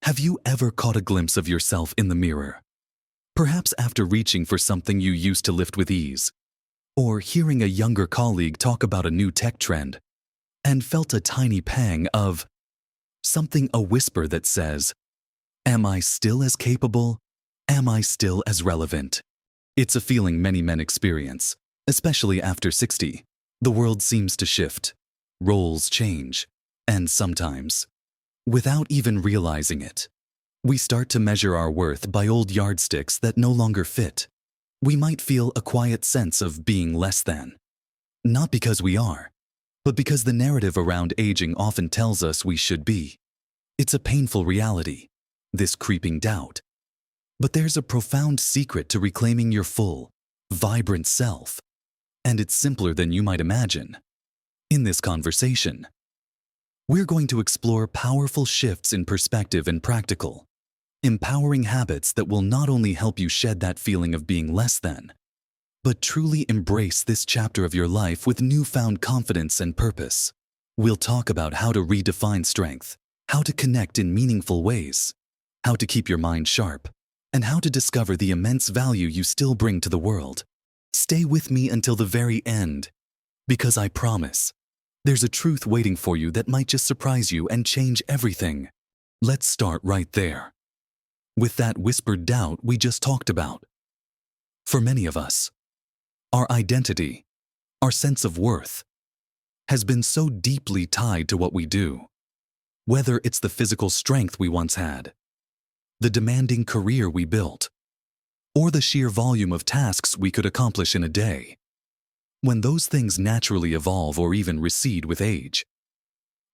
Have you ever caught a glimpse of yourself in the mirror? Perhaps after reaching for something you used to lift with ease, or hearing a younger colleague talk about a new tech trend, and felt a tiny pang of something, a whisper that says, "Am I still as capable? Am I still as relevant?" It's a feeling many men experience, especially after 60. The world seems to shift, roles change, and sometimes, without even realizing it, we start to measure our worth by old yardsticks that no longer fit. We might feel a quiet sense of being less than. Not because we are, but because the narrative around aging often tells us we should be. It's a painful reality, this creeping doubt. But there's a profound secret to reclaiming your full, vibrant self. And it's simpler than you might imagine. In this conversation, we're going to explore powerful shifts in perspective and practical, empowering habits that will not only help you shed that feeling of being less than, but truly embrace this chapter of your life with newfound confidence and purpose. We'll talk about how to redefine strength, how to connect in meaningful ways, how to keep your mind sharp, and how to discover the immense value you still bring to the world. Stay with me until the very end, because I promise, there's a truth waiting for you that might just surprise you and change everything. Let's start right there, with that whispered doubt we just talked about. For many of us, our identity, our sense of worth, has been so deeply tied to what we do. Whether it's the physical strength we once had, the demanding career we built, or the sheer volume of tasks we could accomplish in a day. When those things naturally evolve or even recede with age,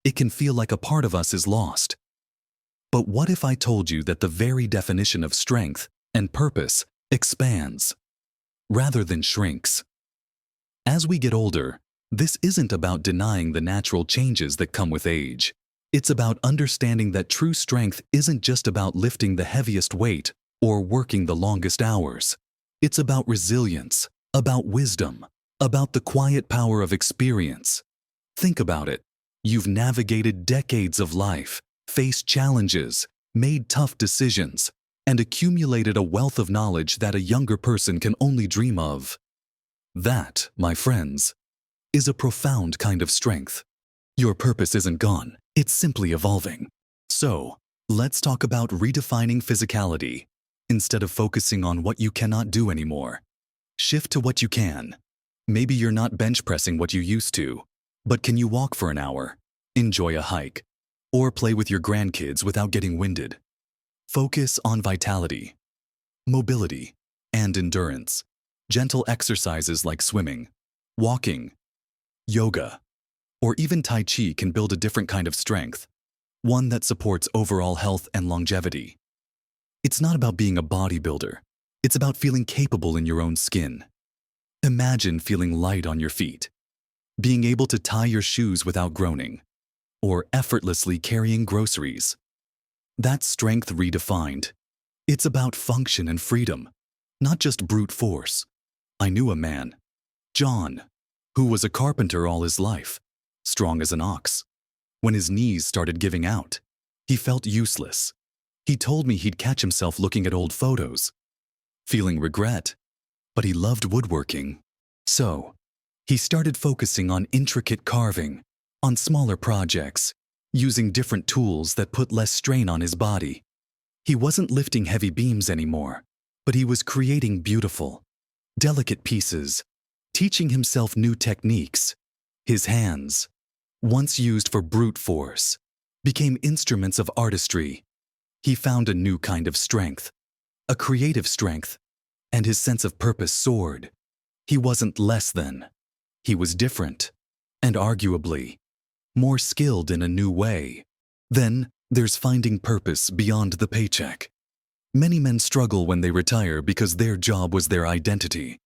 it can feel like a part of us is lost. But what if I told you that the very definition of strength and purpose expands, rather than shrinks? As we get older, this isn't about denying the natural changes that come with age. It's about understanding that true strength isn't just about lifting the heaviest weight or working the longest hours. It's about resilience, about wisdom, about the quiet power of experience. Think about it. You've navigated decades of life, faced challenges, made tough decisions, and accumulated a wealth of knowledge that a younger person can only dream of. That, my friends, is a profound kind of strength. Your purpose isn't gone, it's simply evolving. So, let's talk about redefining physicality. Instead of focusing on what you cannot do anymore, shift to what you can. Maybe you're not bench pressing what you used to, but can you walk for an hour, enjoy a hike, or play with your grandkids without getting winded? Focus on vitality, mobility, and endurance. Gentle exercises like swimming, walking, yoga, or even Tai Chi can build a different kind of strength, one that supports overall health and longevity. It's not about being a bodybuilder. It's about feeling capable in your own skin. Imagine feeling light on your feet, being able to tie your shoes without groaning, or effortlessly carrying groceries. That's strength redefined. It's about function and freedom, not just brute force. I knew a man, John, who was a carpenter all his life, strong as an ox. When his knees started giving out, he felt useless. He told me he'd catch himself looking at old photos, feeling regret, but he loved woodworking. So, he started focusing on intricate carving, on smaller projects, using different tools that put less strain on his body. He wasn't lifting heavy beams anymore, but he was creating beautiful, delicate pieces, teaching himself new techniques. His hands, once used for brute force, became instruments of artistry. He found a new kind of strength, a creative strength, and his sense of purpose soared. He wasn't less than. He was different, and arguably, more skilled in a new way. Then, there's finding purpose beyond the paycheck. Many men struggle when they retire because their job was their identity.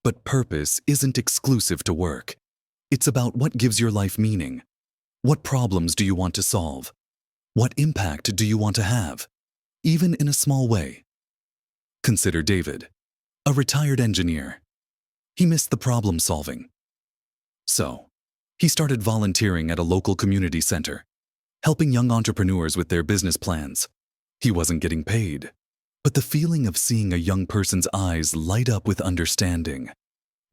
But purpose isn't exclusive to work. It's about what gives your life meaning. What problems do you want to solve? What impact do you want to have, even in a small way? Consider David, a retired engineer. He missed the problem solving. So, he started volunteering at a local community center, helping young entrepreneurs with their business plans. He wasn't getting paid, but the feeling of seeing a young person's eyes light up with understanding,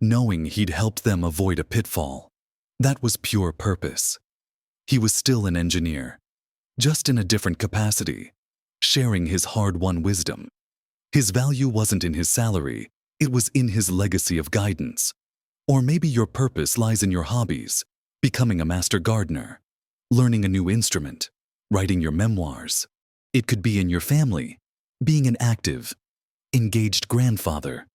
knowing he'd helped them avoid a pitfall, that was pure purpose. He was still an engineer, just in a different capacity, sharing his hard-won wisdom. His value wasn't in his salary, it was in his legacy of guidance. Or maybe your purpose lies in your hobbies, becoming a master gardener, learning a new instrument, writing your memoirs. It could be in your family, being an active, engaged grandfather,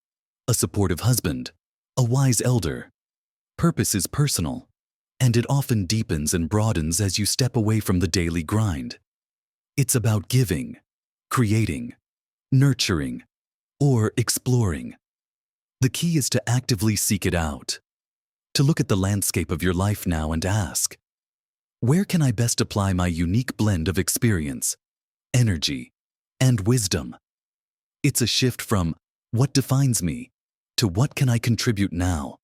a supportive husband, a wise elder. Purpose is personal, and it often deepens and broadens as you step away from the daily grind. It's about giving, creating, nurturing, or exploring. The key is to actively seek it out, to look at the landscape of your life now and ask, where can I best apply my unique blend of experience, energy, and wisdom? It's a shift from what defines me to what can I contribute now.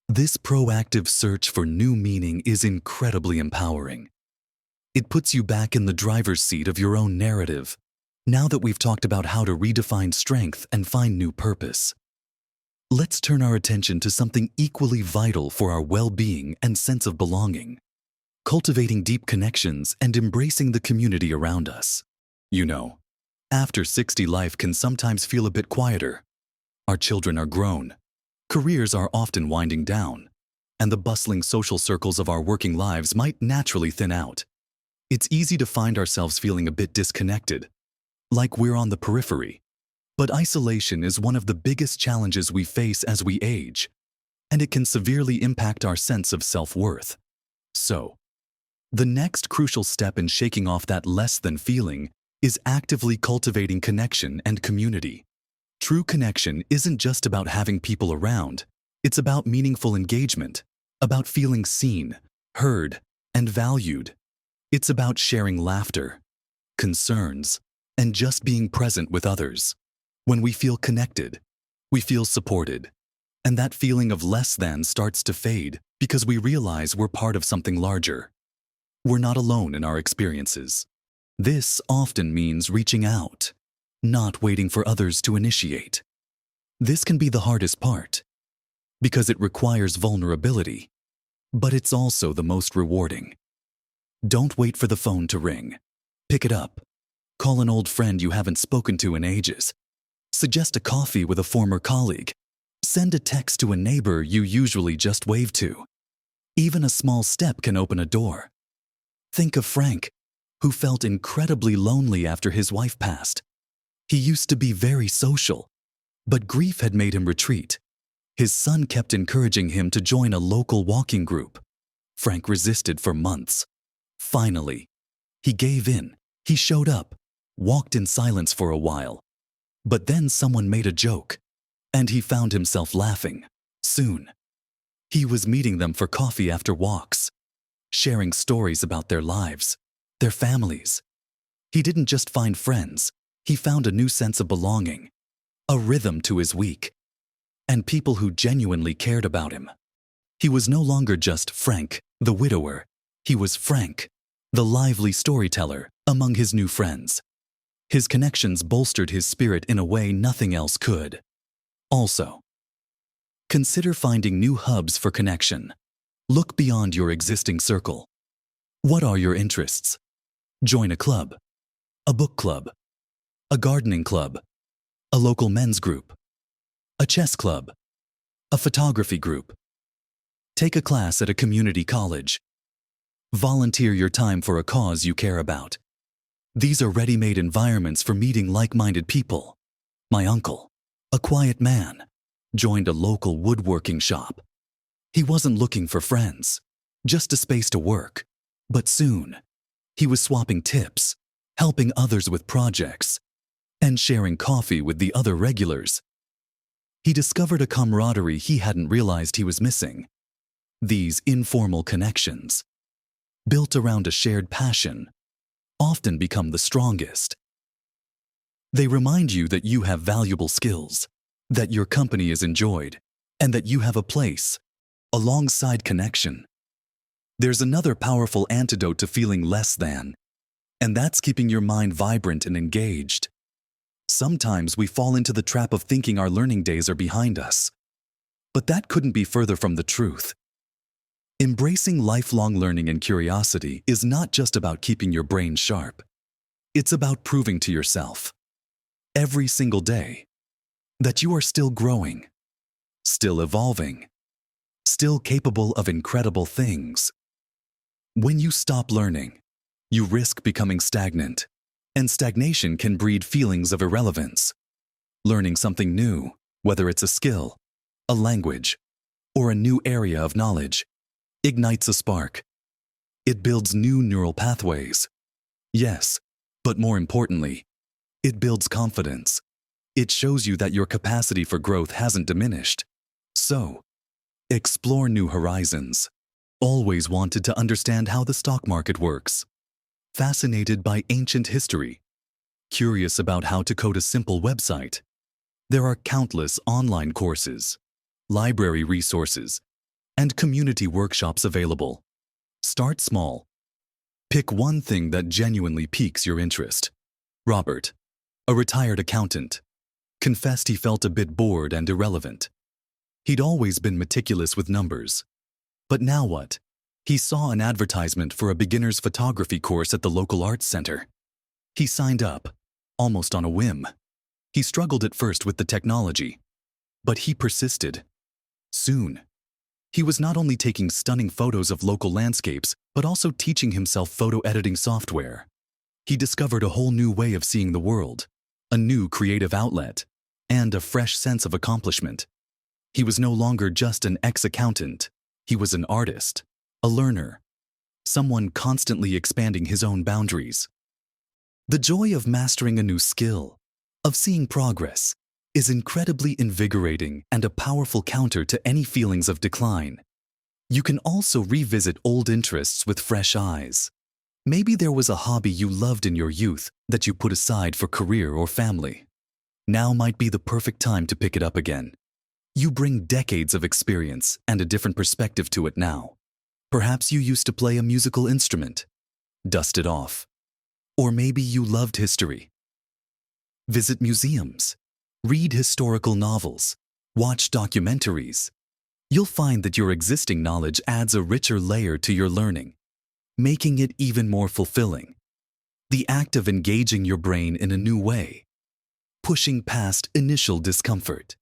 This proactive search for new meaning is incredibly empowering. It puts you back in the driver's seat of your own narrative, now that we've talked about how to redefine strength and find new purpose. Let's turn our attention to something equally vital for our well-being and sense of belonging: cultivating deep connections and embracing the community around us. You know, after 60 life can sometimes feel a bit quieter. Our children are grown, careers are often winding down, and the bustling social circles of our working lives might naturally thin out. It's easy to find ourselves feeling a bit disconnected, like we're on the periphery. But isolation is one of the biggest challenges we face as we age, and it can severely impact our sense of self-worth. So, the next crucial step in shaking off that less-than feeling is actively cultivating connection and community. True connection isn't just about having people around, it's about meaningful engagement, about feeling seen, heard, and valued. It's about sharing laughter, concerns, and just being present with others. When we feel connected, we feel supported, and that feeling of less than starts to fade because we realize we're part of something larger. We're not alone in our experiences. This often means reaching out, not waiting for others to initiate. This can be the hardest part, because it requires vulnerability, but it's also the most rewarding. Don't wait for the phone to ring. Pick it up. Call an old friend you haven't spoken to in ages. Suggest a coffee with a former colleague. Send a text to a neighbor you usually just wave to. Even a small step can open a door. Think of Frank, who felt incredibly lonely after his wife passed. He used to be very social, but grief had made him retreat. His son kept encouraging him to join a local walking group. Frank resisted for months. Finally, he gave in. He showed up, walked in silence for a while. But then someone made a joke, and he found himself laughing. Soon, he was meeting them for coffee after walks, sharing stories about their lives, their families. He didn't just find friends, he found a new sense of belonging, a rhythm to his week, and people who genuinely cared about him. He was no longer just Frank, the widower. He was Frank, the lively storyteller, among his new friends. His connections bolstered his spirit in a way nothing else could. Also, consider finding new hubs for connection. Look beyond your existing circle. What are your interests? Join a club, a book club, a gardening club, a local men's group, a chess club, a photography group. Take a class at a community college. Volunteer your time for a cause you care about. These are ready-made environments for meeting like-minded people. My uncle, a quiet man, joined a local woodworking shop. He wasn't looking for friends, just a space to work. But soon, he was swapping tips, helping others with projects, and sharing coffee with the other regulars. He discovered a camaraderie he hadn't realized he was missing. These informal connections, built around a shared passion, often become the strongest. They remind you that you have valuable skills, that your company is enjoyed, and that you have a place, alongside connection. There's another powerful antidote to feeling less than. And that's keeping your mind vibrant and engaged. Sometimes we fall into the trap of thinking our learning days are behind us. But that couldn't be further from the truth. Embracing lifelong learning and curiosity is not just about keeping your brain sharp. It's about proving to yourself, every single day, that you are still growing, still evolving, still capable of incredible things. When you stop learning, you risk becoming stagnant, and stagnation can breed feelings of irrelevance. Learning something new, whether it's a skill, a language, or a new area of knowledge, ignites a spark. It builds new neural pathways. Yes, but more importantly, it builds confidence. It shows you that your capacity for growth hasn't diminished. So, explore new horizons. Always wanted to understand how the stock market works. Fascinated by ancient history. Curious about how to code a simple website. There are countless online courses, library resources, and community workshops available. Start small. Pick one thing that genuinely piques your interest. Robert, a retired accountant, confessed he felt a bit bored and irrelevant. He'd always been meticulous with numbers. But now what? He saw an advertisement for a beginner's photography course at the local arts center. He signed up, almost on a whim. He struggled at first with the technology, but he persisted. Soon, he was not only taking stunning photos of local landscapes, but also teaching himself photo editing software. He discovered a whole new way of seeing the world, a new creative outlet, and a fresh sense of accomplishment. He was no longer just an ex-accountant. He was an artist, a learner, someone constantly expanding his own boundaries. The joy of mastering a new skill, of seeing progress, is incredibly invigorating and a powerful counter to any feelings of decline. You can also revisit old interests with fresh eyes. Maybe there was a hobby you loved in your youth that you put aside for career or family. Now might be the perfect time to pick it up again. You bring decades of experience and a different perspective to it now. Perhaps you used to play a musical instrument. Dust it off. Or maybe you loved history. Visit museums. Read historical novels. Watch documentaries. You'll find that your existing knowledge adds a richer layer to your learning, making it even more fulfilling. The act of engaging your brain in a new way, pushing past initial discomfort,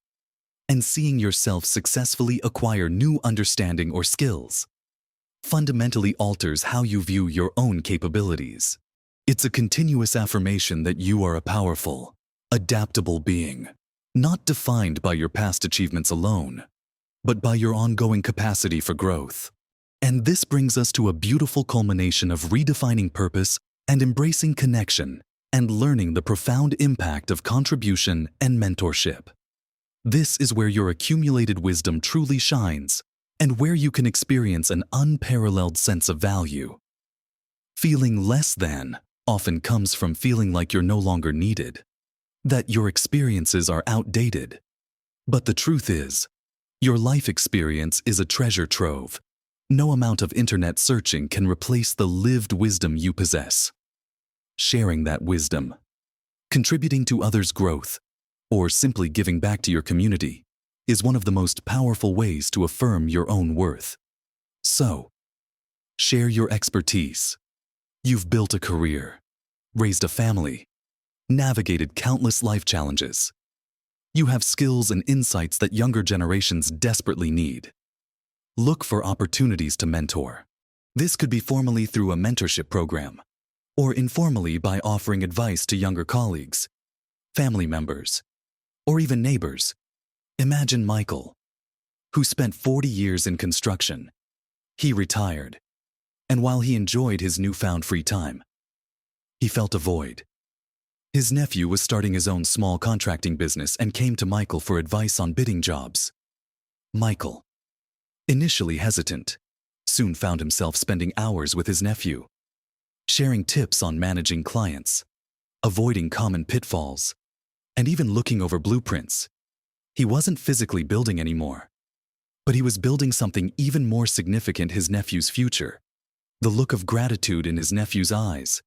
and seeing yourself successfully acquire new understanding or skills, fundamentally alters how you view your own capabilities. It's a continuous affirmation that you are a powerful, adaptable being, not defined by your past achievements alone, but by your ongoing capacity for growth. And this brings us to a beautiful culmination of redefining purpose and embracing connection and learning the profound impact of contribution and mentorship. This is where your accumulated wisdom truly shines and where you can experience an unparalleled sense of value. Feeling less than often comes from feeling like you're no longer needed, that your experiences are outdated. But the truth is, your life experience is a treasure trove. No amount of internet searching can replace the lived wisdom you possess. Sharing that wisdom, contributing to others' growth, or simply giving back to your community is one of the most powerful ways to affirm your own worth. So, share your expertise. You've built a career, raised a family, navigated countless life challenges. You have skills and insights that younger generations desperately need. Look for opportunities to mentor. This could be formally through a mentorship program, or informally by offering advice to younger colleagues, family members, or even neighbors. Imagine Michael, who spent 40 years in construction. He retired, and while he enjoyed his newfound free time, he felt a void. His nephew was starting his own small contracting business and came to Michael for advice on bidding jobs. Michael, initially hesitant, soon found himself spending hours with his nephew, sharing tips on managing clients, avoiding common pitfalls, and even looking over blueprints. He wasn't physically building anymore, but he was building something even more significant: his nephew's future. The look of gratitude in his nephew's eyes,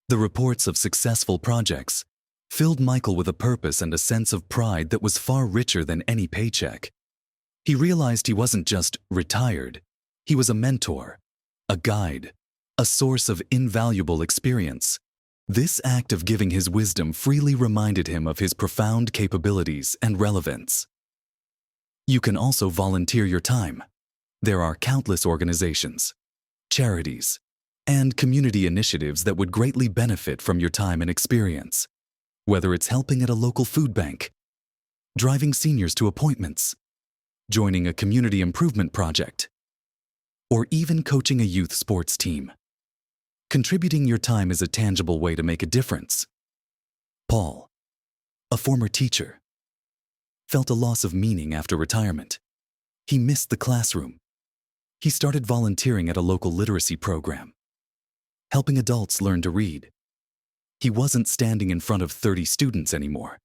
The reports of successful projects filled Michael with a purpose and a sense of pride that was far richer than any paycheck. He realized he wasn't just retired, he was a mentor, a guide, a source of invaluable experience. This act of giving his wisdom freely reminded him of his profound capabilities and relevance. You can also volunteer your time. There are countless organizations, charities, and community initiatives that would greatly benefit from your time and experience. Whether it's helping at a local food bank, driving seniors to appointments, joining a community improvement project, or even coaching a youth sports team. Contributing your time is a tangible way to make a difference. Paul, a former teacher, felt a loss of meaning after retirement. He missed the classroom. He started volunteering at a local literacy program, helping adults learn to read. He wasn't standing in front of 30 students anymore,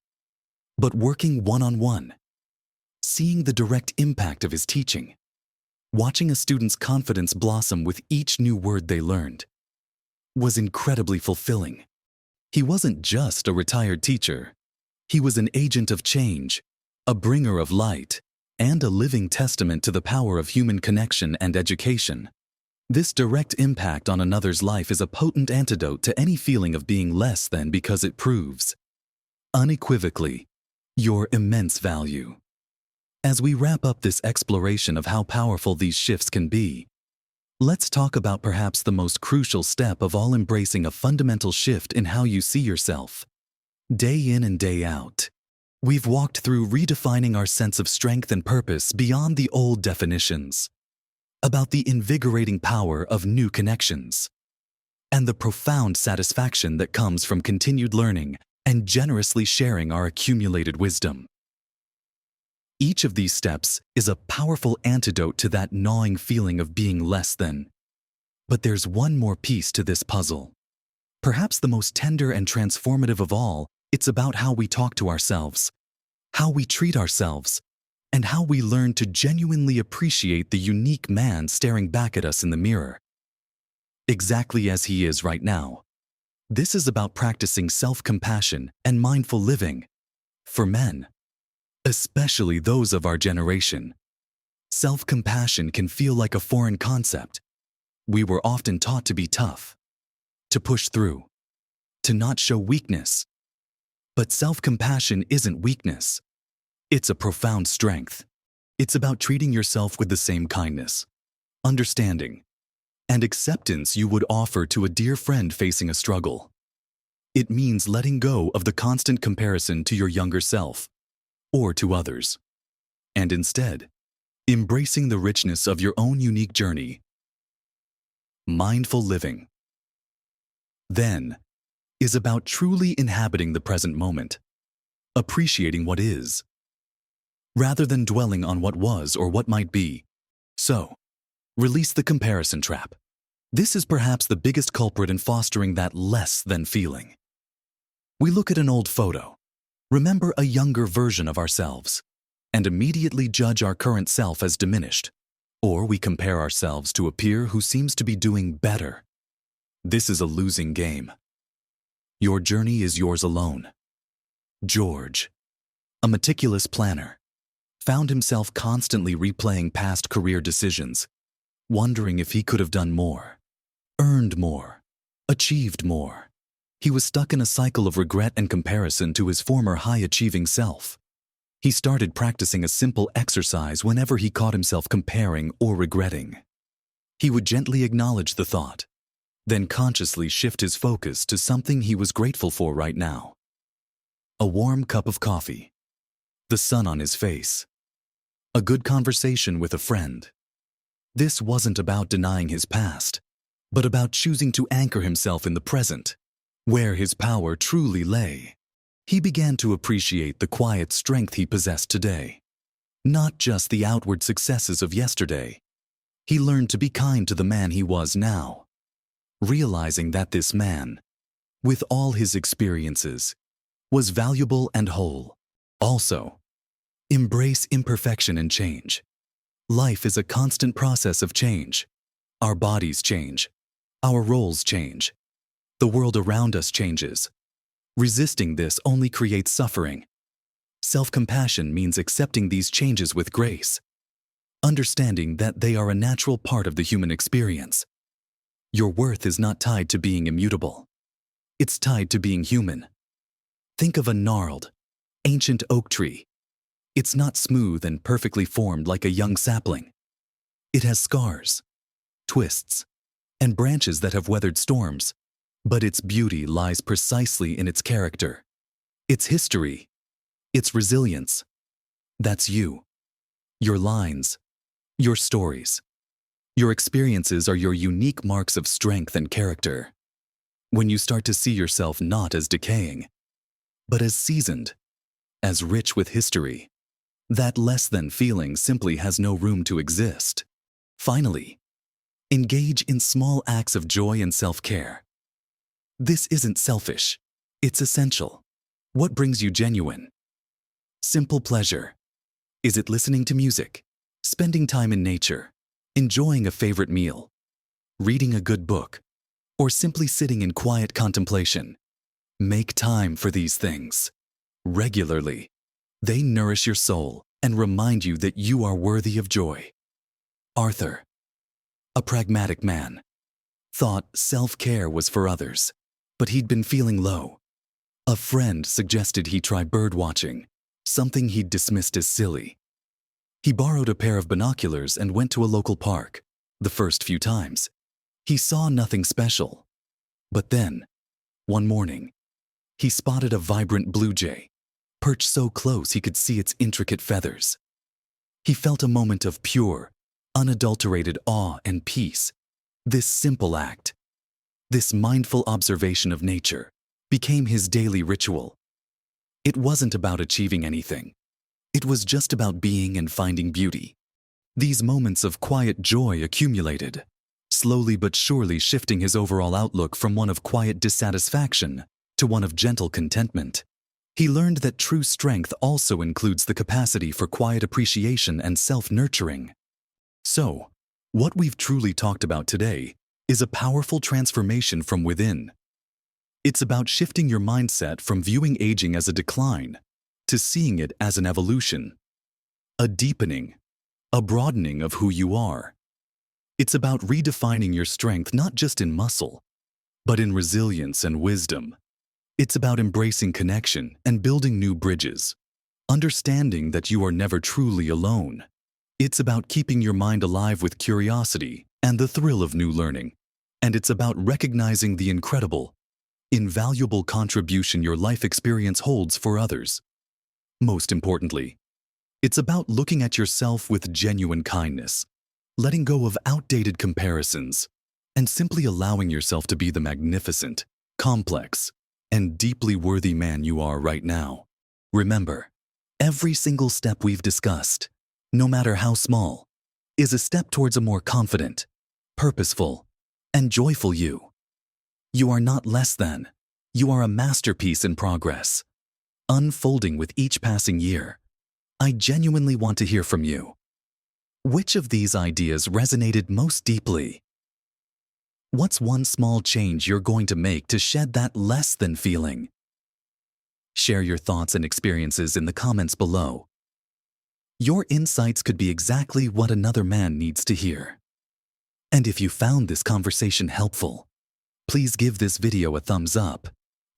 but working one-on-one, seeing the direct impact of his teaching, watching a student's confidence blossom with each new word they learned, was incredibly fulfilling. He wasn't just a retired teacher. He was an agent of change, a bringer of light, and a living testament to the power of human connection and education. This direct impact on another's life is a potent antidote to any feeling of being less than because it proves, unequivocally, your immense value. As we wrap up this exploration of how powerful these shifts can be, let's talk about perhaps the most crucial step of all: embracing a fundamental shift in how you see yourself. Day in and day out, we've walked through redefining our sense of strength and purpose beyond the old definitions, about the invigorating power of new connections, and the profound satisfaction that comes from continued learning and generously sharing our accumulated wisdom. Each of these steps is a powerful antidote to that gnawing feeling of being less than. But there's one more piece to this puzzle. Perhaps the most tender and transformative of all. It's about how we talk to ourselves, how we treat ourselves, and how we learn to genuinely appreciate the unique man staring back at us in the mirror, exactly as he is right now. This is about practicing self-compassion and mindful living. For men, especially those of our generation, self-compassion can feel like a foreign concept. We were often taught to be tough, to push through, to not show weakness. But self-compassion isn't weakness. It's a profound strength. It's about treating yourself with the same kindness, understanding, and acceptance you would offer to a dear friend facing a struggle. It means letting go of the constant comparison to your younger self or to others, and instead, embracing the richness of your own unique journey. Mindful living, then, is about truly inhabiting the present moment, appreciating what is, rather than dwelling on what was or what might be. So, release the comparison trap. This is perhaps the biggest culprit in fostering that less than feeling. We look at an old photo, remember a younger version of ourselves, and immediately judge our current self as diminished. Or we compare ourselves to a peer who seems to be doing better. This is a losing game. Your journey is yours alone. George, a meticulous planner, found himself constantly replaying past career decisions, wondering if he could have done more, earned more, achieved more. He was stuck in a cycle of regret and comparison to his former high-achieving self. He started practicing a simple exercise whenever he caught himself comparing or regretting. He would gently acknowledge the thought, then consciously shift his focus to something he was grateful for right now. A warm cup of coffee, the sun on his face, a good conversation with a friend. This wasn't about denying his past, but about choosing to anchor himself in the present, where his power truly lay. He began to appreciate the quiet strength he possessed today, not just the outward successes of yesterday. He learned to be kind to the man he was now, realizing that this man, with all his experiences, was valuable and whole. Also, embrace imperfection and change. Life is a constant process of change. Our bodies change. Our roles change. The world around us changes. Resisting this only creates suffering. Self-compassion means accepting these changes with grace, understanding that they are a natural part of the human experience. Your worth is not tied to being immutable. It's tied to being human. Think of a gnarled, ancient oak tree. It's not smooth and perfectly formed like a young sapling. It has scars, twists, and branches that have weathered storms. But its beauty lies precisely in its character, its history, its resilience. That's you. Your lines, your stories, your experiences are your unique marks of strength and character. When you start to see yourself not as decaying, but as seasoned, as rich with history, that less than feeling simply has no room to exist. Finally, engage in small acts of joy and self-care. This isn't selfish, it's essential. What brings you genuine, simple pleasure? Is it listening to music, spending time in nature, enjoying a favorite meal, reading a good book, or simply sitting in quiet contemplation? Make time for these things regularly. They nourish your soul and remind you that you are worthy of joy. Arthur, a pragmatic man, thought self-care was for others, but he'd been feeling low. A friend suggested he try bird watching, something he'd dismissed as silly. He borrowed a pair of binoculars and went to a local park. The first few times, he saw nothing special. But then, one morning, he spotted a vibrant blue jay, perched so close he could see its intricate feathers. He felt a moment of pure, unadulterated awe and peace. This simple act, this mindful observation of nature, became his daily ritual. It wasn't about achieving anything. It was just about being and finding beauty. These moments of quiet joy accumulated, slowly but surely shifting his overall outlook from one of quiet dissatisfaction to one of gentle contentment. He learned that true strength also includes the capacity for quiet appreciation and self-nurturing. So, what we've truly talked about today is a powerful transformation from within. It's about shifting your mindset from viewing aging as a decline to seeing it as an evolution, a deepening, a broadening of who you are. It's about redefining your strength not just in muscle, but in resilience and wisdom. It's about embracing connection and building new bridges, understanding that you are never truly alone. It's about keeping your mind alive with curiosity and the thrill of new learning. And it's about recognizing the incredible, invaluable contribution your life experience holds for others. Most importantly, it's about looking at yourself with genuine kindness, letting go of outdated comparisons, and simply allowing yourself to be the magnificent, complex, and deeply worthy man you are right now. Remember, every single step we've discussed, no matter how small, is a step towards a more confident, purposeful, and joyful you. You are not less than. You are a masterpiece in progress, unfolding with each passing year. I genuinely want to hear from you. Which of these ideas resonated most deeply? What's one small change you're going to make to shed that less than feeling? Share your thoughts and experiences in the comments below. Your insights could be exactly what another man needs to hear. And if you found this conversation helpful, please give this video a thumbs up.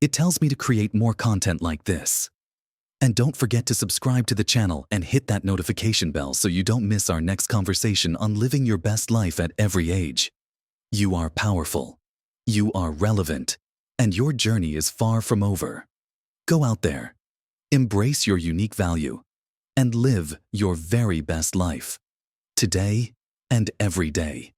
It tells me to create more content like this. And don't forget to subscribe to the channel and hit that notification bell so you don't miss our next conversation on living your best life at every age. You are powerful, you are relevant, and your journey is far from over. Go out there, embrace your unique value, and live your very best life, today and every day.